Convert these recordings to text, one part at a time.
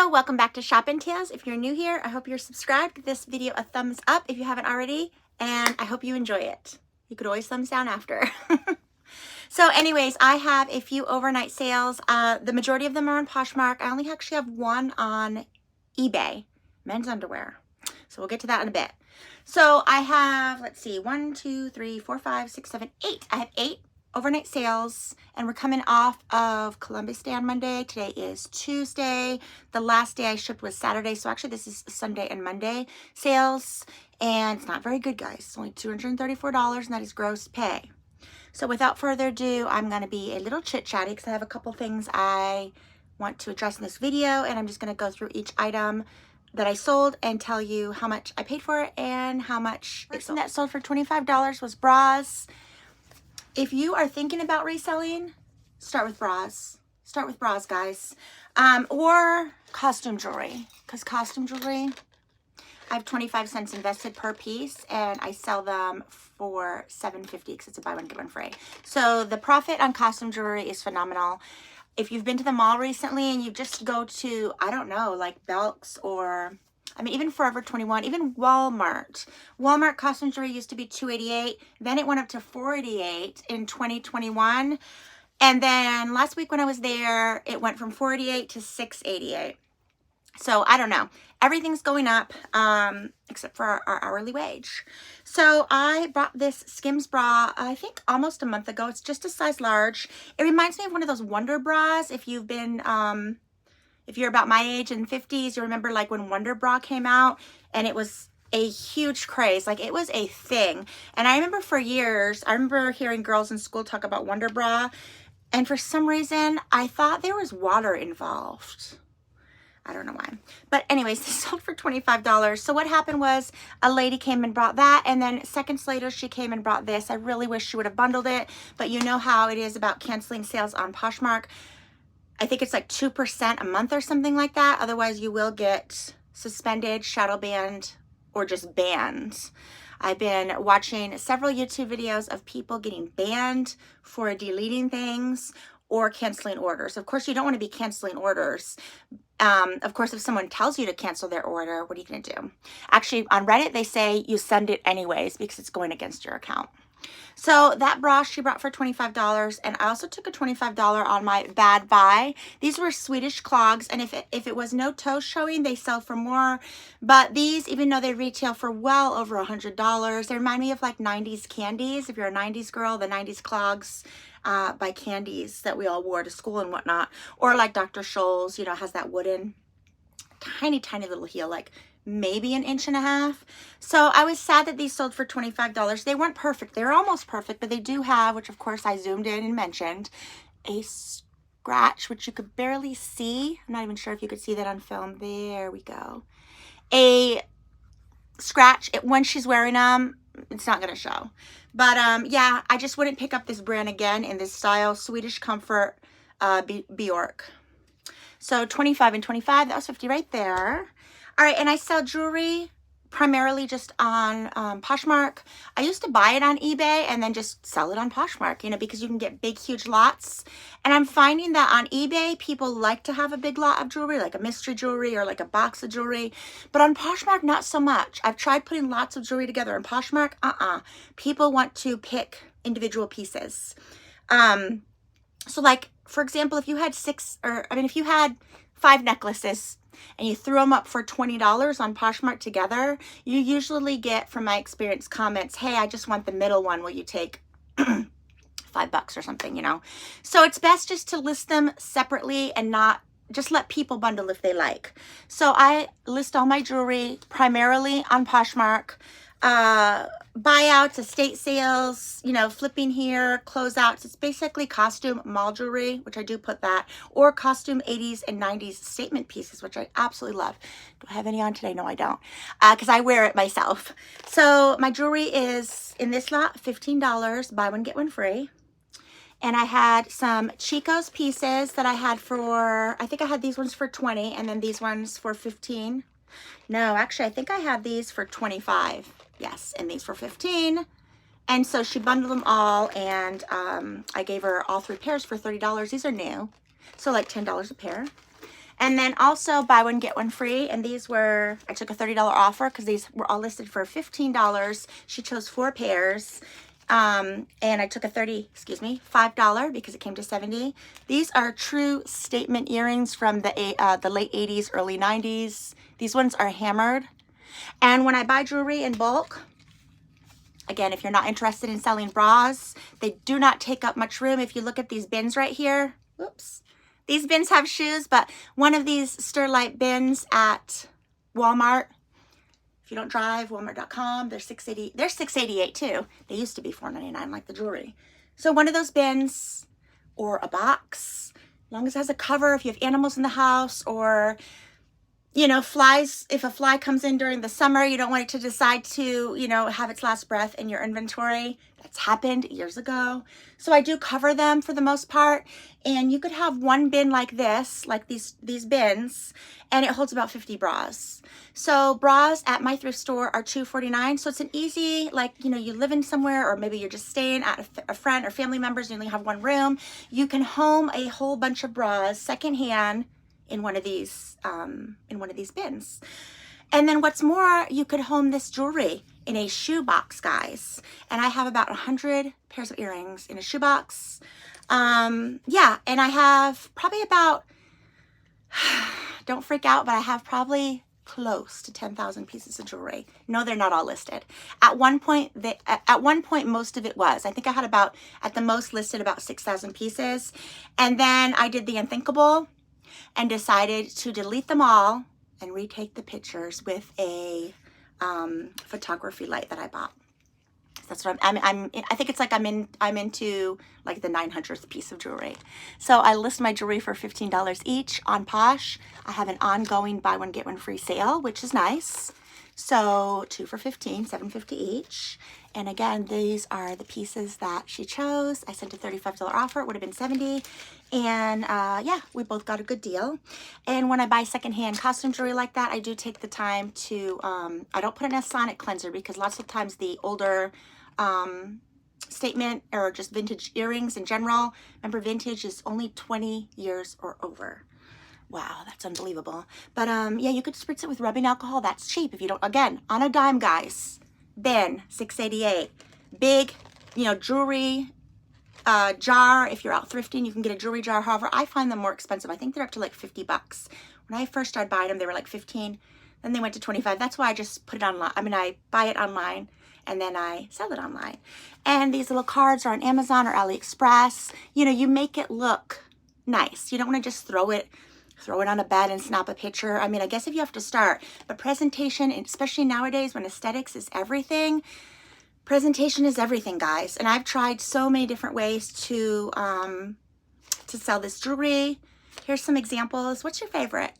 Hello, welcome back to Shopping Tales. If you're new here, I hope you're subscribed. Give this video a thumbs up if you haven't already, and I hope you enjoy it. You could always thumbs down after. So anyways, I have a few overnight sales. The majority of them are on Poshmark. I only actually have one on eBay, men's underwear. So we'll get to that in a bit. So I have, let's see, 1, 2, 3, 4, 5, 6, 7, 8. I have 8 overnight sales, and we're coming off of Columbus Day on Monday. Today is Tuesday. The last day I shipped was Saturday, so actually this is Sunday and Monday sales, and it's not very good, guys. It's only $234, and that is gross pay. So without further ado, I'm going to be a little chit-chatty because I have a couple things I want to address in this video, and I'm just going to go through each item that I sold and tell you how much I paid for it and how much it sold. That sold for $25 was bras. If you are thinking about reselling, start with bras. Start with bras, guys. Or costume jewelry. Because costume jewelry, I have 25 cents invested per piece, and I sell them for $7.50 because it's a buy one, get one free. So the profit on costume jewelry is phenomenal. If you've been to the mall recently and you just go to, I don't know, like Belk's or, I mean, even Forever 21, even Walmart. Walmart costume jewelry used to be $288. Then it went up to $488 in 2021. And then last week when I was there, it went from $488 to $688. So I don't know. Everything's going up except for our hourly wage. So I bought this Skims bra, I think almost a month ago. It's just a size large. It reminds me of one of those Wonder bras. If you've been, if you're about my age in the 50s, you remember like when Wonder Bra came out and it was a huge craze. Like it was a thing. And I remember for years, I remember hearing girls in school talk about Wonder Bra. And for some reason, I thought there was water involved. I don't know why. But anyways, they sold for $25. So what happened was a lady came and brought that, and then seconds later she came and brought this. I really wish she would have bundled it, but you know how it is about canceling sales on Poshmark. I think it's like 2% a month or something like that. Otherwise you will get suspended, shadow banned, or just banned. I've been watching several YouTube videos of people getting banned for deleting things or canceling orders. Of course, you don't want to be canceling orders. Of course, if someone tells you to cancel their order, what are you going to do? Actually, on Reddit, they say you send it anyways because it's going against your account. So that bra she brought for $25, and I also took a $25 on my bad buy. These were Swedish clogs, and if it was no toe showing, they sell for more. But these, even though they retail for well over $100, they remind me of like 90s candies. If you're a 90s girl, the 90s clogs by Candies that we all wore to school and whatnot. Or like Dr. Scholl's, you know, has that wooden, tiny, tiny little heel, like maybe 1.5 inches. So I was sad that these sold for $25. They weren't perfect. They were almost perfect, but they do have, which of course I zoomed in and mentioned, a scratch, which you could barely see. I'm not even sure if you could see that on film. There we go. A scratch. When she's wearing them, it's not going to show. But yeah, I just wouldn't pick up this brand again in this style. Swedish Comfort Bjork. So 25 and 25, that was 50 right there. All right, and I sell jewelry primarily just on Poshmark. I used to buy it on eBay and then just sell it on Poshmark, you know, because you can get big, huge lots. And I'm finding that on eBay, people like to have a big lot of jewelry, like a mystery jewelry or like a box of jewelry. But on Poshmark, not so much. I've tried putting lots of jewelry together on Poshmark. People want to pick individual pieces. So like, for example, if you had if you had 5 necklaces and you threw them up for $20 on Poshmark together, you usually get, from my experience, comments, hey, I just want the middle one. Will you take $5 or something, you know? So it's best just to list them separately and not just let people bundle if they like. So I list all my jewelry primarily on Poshmark. Buyouts, estate sales, you know, flipping here, closeouts. It's basically costume mall jewelry, which I do put that, or costume 80s and 90s statement pieces, which I absolutely love. Do I have any on today? No, I don't, because I wear it myself. So my jewelry is, in this lot, $15, buy one, get one free. And I had some Chico's pieces that I had for, I think I had these ones for 20 and then these ones for 15. No, actually, I think I had these for 25. Yes, and these for 15. And so she bundled them all, and I gave her all 3 pairs for $30. These are new, so like $10 a pair. And then also buy one, get one free. And these were, I took a $30 offer because these were all listed for $15. She chose 4 pairs. And I took a $5 because it came to 70. These are true statement earrings from the late 80s, early 90s. These ones are hammered. And when I buy jewelry in bulk, again, if you're not interested in selling bras, they do not take up much room. If you look at these bins right here, whoops, these bins have shoes, but one of these Sterlite bins at Walmart, if you don't drive, walmart.com, they're $6.80. They're $6.88 too. They used to be $4.99 like the jewelry. So one of those bins or a box, as long as it has a cover, if you have animals in the house, or you know, flies, if a fly comes in during the summer, you don't want it to decide to, you know, have its last breath in your inventory. That's happened years ago. So I do cover them for the most part. And you could have one bin like this, like these bins, and it holds about 50 bras. So bras at my thrift store are $2.49. So it's an easy, like, you know, you live in somewhere, or maybe you're just staying at a friend or family members, and you only have one room. You can home a whole bunch of bras secondhand in one of these bins. And then what's more, you could home this jewelry in a shoe box, guys. And I have about 100 pairs of earrings in a shoe box. Yeah, and I have probably about, don't freak out, but I have probably close to 10,000 pieces of jewelry. No, they're not all listed. At one point, most of it was. I think I had about, at the most listed, about 6,000 pieces. And then I did the unthinkable and decided to delete them all and retake the pictures with a photography light that I bought. That's what I think it's like I'm into like the 900th piece of jewelry. So I list my jewelry for $15 each on Posh. I have an ongoing buy one get one free sale, which is nice. So 2 for $15, $7.50 each. And again, these are the pieces that she chose. I sent a $35 offer. It would have been $70. And yeah, we both got a good deal. And when I buy secondhand costume jewelry like that, I do take the time to, I don't put in a sonic cleanser because lots of times the older statement or just vintage earrings in general, remember vintage is only 20 years or over. Wow, that's unbelievable. But yeah, you could spritz it with rubbing alcohol. That's cheap if you don't, again, on a dime, guys. Bin, $6.88. Big, you know, jewelry jar. If you're out thrifting, you can get a jewelry jar. However, I find them more expensive. I think they're up to like $50. When I first started buying them, they were like 15. Then they went to 25. That's why I just put it online. I mean, I buy it online and then I sell it online. And these little cards are on Amazon or AliExpress. You know, you make it look nice. You don't want to just throw it on a bed and snap a picture. I mean, I guess if you have to start, but presentation, especially nowadays when aesthetics is everything, presentation is everything, guys. And I've tried so many different ways to sell this jewelry. Here's some examples. What's your favorite?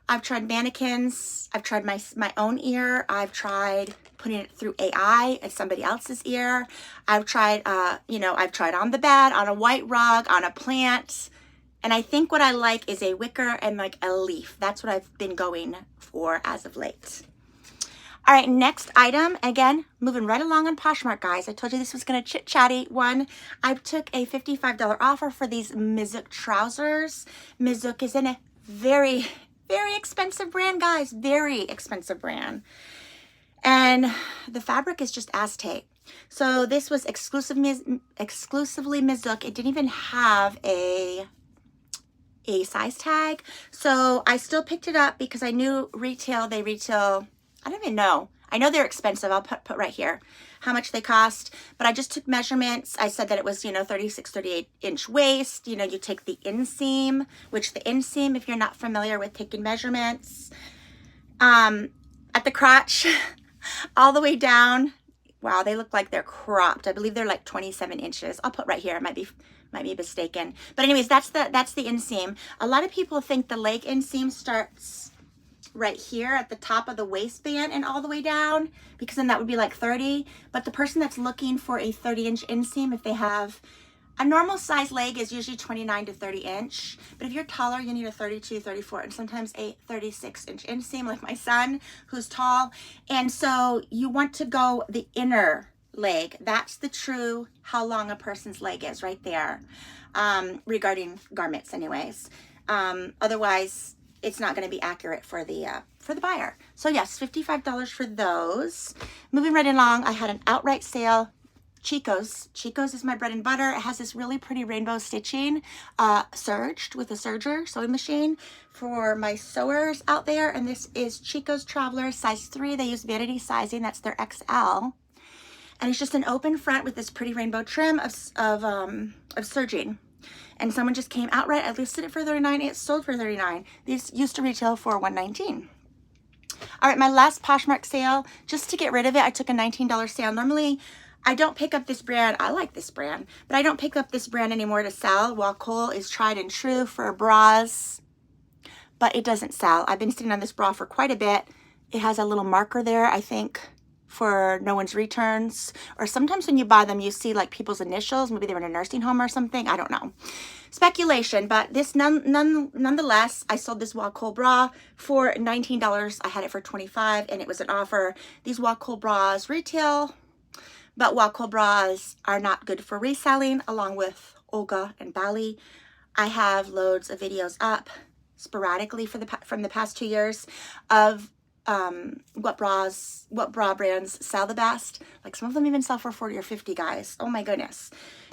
I've tried mannequins. I've tried my own ear. I've tried putting it through AI as somebody else's ear. I've tried, you know, I've tried on the bed, on a white rug, on a plant. And I think what I like is a wicker and like a leaf. That's what I've been going for as of late. All right, next item. Again, moving right along on Poshmark, guys. I told you this was going to chit-chatty one. I took a $55 offer for these Mizuc trousers. Mizuc is in a very, very expensive brand, guys. Very expensive brand. And the fabric is just Aztec. So this was exclusively Mizuc. It didn't even have a size tag. So I still picked it up because I knew they retail, I don't even know. I know they're expensive. I'll put right here how much they cost, but I just took measurements. I said that it was, you know, 36, 38 inch waist. You know, you take the inseam, which the inseam, if you're not familiar with taking measurements, at the crotch, all the way down. Wow, they look like they're cropped. I believe they're like 27 inches. I'll put right here. It might be mistaken. But anyways, that's the inseam. A lot of people think the leg inseam starts right here at the top of the waistband and all the way down, because then that would be like 30. But the person that's looking for a 30-inch inseam, if they have a normal size leg, is usually 29 to 30 inch. But if you're taller, you need a 32, 34, and sometimes a 36-inch inseam, like my son, who's tall. And so you want to go the inner leg. That's the true how long a person's leg is right there, regarding garments anyways. Otherwise, it's not going to be accurate for the buyer. So yes, $55 for those. Moving right along, I had an outright sale. Chico's is my bread and butter. It has this really pretty rainbow stitching, serged with a serger sewing machine for my sewers out there. And this is Chico's Traveler size 3. They use vanity sizing. That's their XL. And it's just an open front with this pretty rainbow trim of serging. And someone just came outright. I listed it for $39. It sold for $39. These used to retail for $119. All right, my last Poshmark sale, just to get rid of it, I took a $19 sale. Normally, I don't pick up this brand. I like this brand, but I don't pick up this brand anymore to sell. While Cole is tried and true for bras, but it doesn't sell. I've been sitting on this bra for quite a bit. It has a little marker there, I think, for no one's returns. Or sometimes when you buy them, you see like people's initials. Maybe they were in a nursing home or something. I don't know. Speculation, but this nonetheless, I sold this Wacol bra for $19. I had it for $25 and it was an offer. These Wacol bras retail, but Wacol bras are not good for reselling, along with Olga and Bali. I have loads of videos up sporadically from the past 2 years of what bra brands sell the best. Like some of them even sell for 40 or 50, guys. Oh my goodness.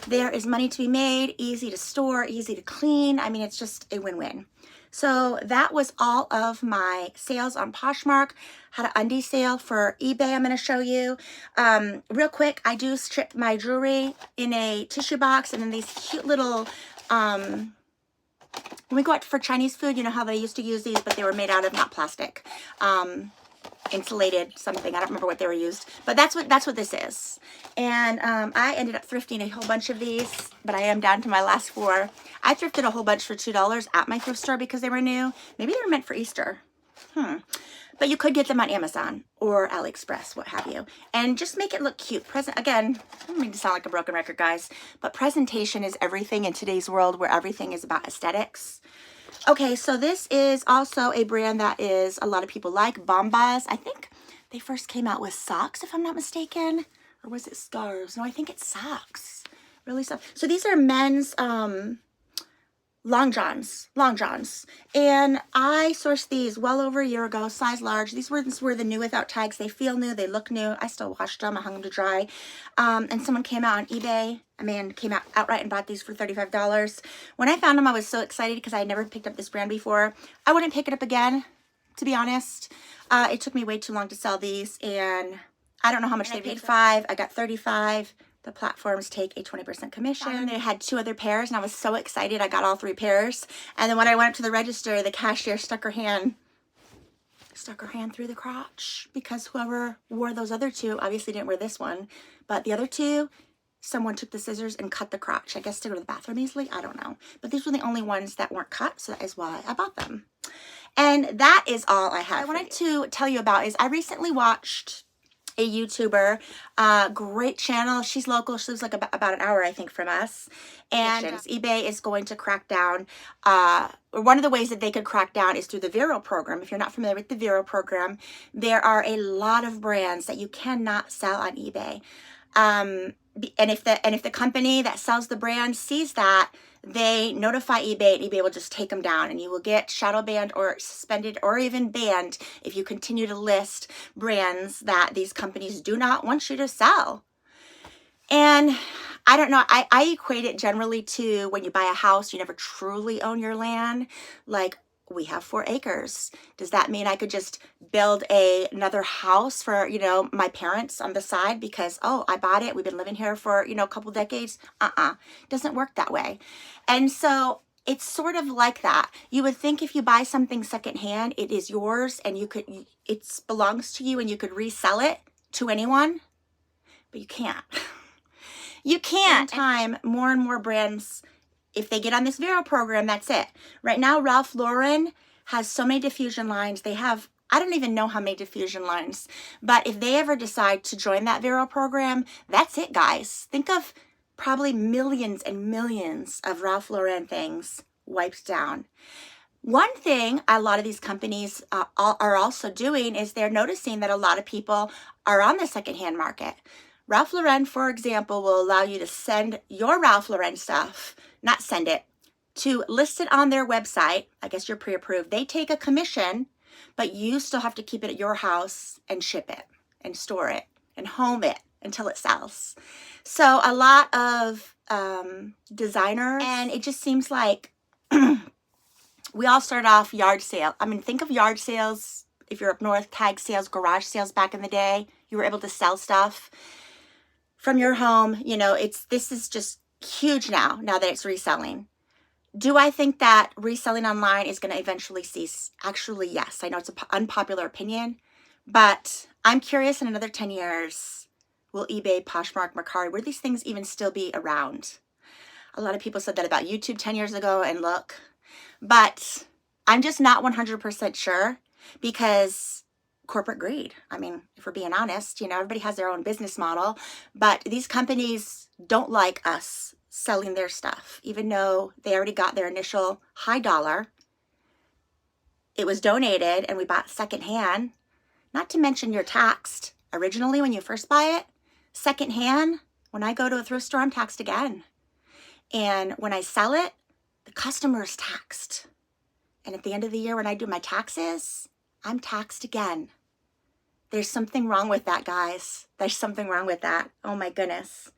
There is money to be made, easy to store, easy to clean. I mean, it's just a win-win. So that was all of my sales on Poshmark. Had an undie sale for eBay I'm going to show you. Real quick, I do strip my jewelry in a tissue box, and then these cute little, when we go out for Chinese food, you know how they used to use these, but they were made out of not plastic, insulated something. I don't remember what they were used, but that's what this is. And I ended up thrifting a whole bunch of these, but I am down to my last 4. I thrifted a whole bunch for $2 at my thrift store because they were new. Maybe they were meant for Easter. But you could get them on Amazon or AliExpress, what have you. And just make it look cute. Again, I don't mean to sound like a broken record, guys, but presentation is everything in today's world where everything is about aesthetics. Okay, so this is also a brand that is a lot of people like, Bombas. I think they first came out with socks, if I'm not mistaken. Or was it scarves? No, I think it's socks. Really soft. So these are men's long johns. And I sourced these well over a year ago, size large. These were the new without tags. They feel new, they look new. I still washed them, I hung them to dry. And someone came out on eBay. A man came out outright and bought these for $35. When I found them, I was so excited because I had never picked up this brand before. I wouldn't pick it up again, to be honest. It took me way too long to sell these, and I don't know how much they paid. $5, I got $35. The platforms take a 20% commission. They had 2 other pairs, and I was so excited. I got all 3 pairs. And then when I went up to the register, the cashier stuck her hand through the crotch, because whoever wore those other 2 obviously didn't wear this one. But the other 2, someone took the scissors and cut the crotch. I guess to go to the bathroom easily. I don't know. But these were the only ones that weren't cut, so that is why I bought them. And that is all I have. I wanted to tell you about is I recently watched a YouTuber, great channel. She's local. She lives like about an hour, I think, from us. And eBay is going to crack down. One of the ways that they could crack down is through the Vero program. If you're not familiar with the Vero program, there are a lot of brands that you cannot sell on eBay. And if the company that sells the brand sees that, they notify eBay, and eBay will just take them down, and you will get shadow banned or suspended or even banned if you continue to list brands that these companies do not want you to sell. And I don't know, I equate it generally to when you buy a house, you never truly own your land. Like, we have 4 acres. Does that mean I could just build another house for, you know, my parents on the side because, oh, I bought it, we've been living here for, you know, a couple decades? It doesn't work that way. And so it's sort of like that. You would think if you buy something secondhand, it is yours and it belongs to you and you could resell it to anyone, but you can't. You can't. Time, more and more brands, if they get on this Vero program, that's it. Right now, Ralph Lauren has so many diffusion lines. They have, I don't even know how many diffusion lines. But if they ever decide to join that Vero program, that's it, guys. Think of probably millions and millions of Ralph Lauren things wiped down. One thing a lot of these companies are also doing is they're noticing that a lot of people are on the secondhand market. Ralph Lauren, for example, will allow you to send your Ralph Lauren stuff, not send it, to list it on their website. I guess you're pre-approved. They take a commission, but you still have to keep it at your house and ship it and store it and home it until it sells. So a lot of designers, and it just seems like we all started off yard sale. I mean, think of yard sales. If you're up north, tag sales, garage sales back in the day, you were able to sell stuff from your home. You know, this is just huge now that it's reselling. Do I think that reselling online is going to eventually cease? Actually, yes. I know it's an unpopular opinion, but I'm curious in another 10 years, will eBay, Poshmark, Mercari, will these things even still be around? A lot of people said that about YouTube 10 years ago, and look, but I'm just not 100% sure because corporate greed. I mean, if we're being honest, you know, everybody has their own business model, but these companies don't like us selling their stuff, even though they already got their initial high dollar. It was donated and we bought secondhand. Not to mention you're taxed originally when you first buy it. Secondhand, when I go to a thrift store, I'm taxed again. And when I sell it, the customer is taxed. And at the end of the year when I do my taxes, I'm taxed again. There's something wrong with that, guys. There's something wrong with that. Oh my goodness.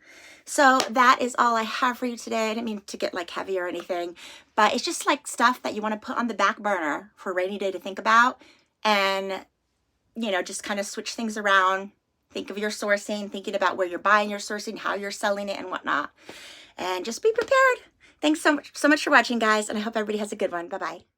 So that is all I have for you today. I didn't mean to get like heavy or anything, but it's just like stuff that you want to put on the back burner for a rainy day to think about, and, you know, just kind of switch things around. Think of your sourcing, thinking about where you're buying your sourcing, how you're selling it and whatnot, and just be prepared. Thanks so much for watching, guys. And I hope everybody has a good one. Bye-bye.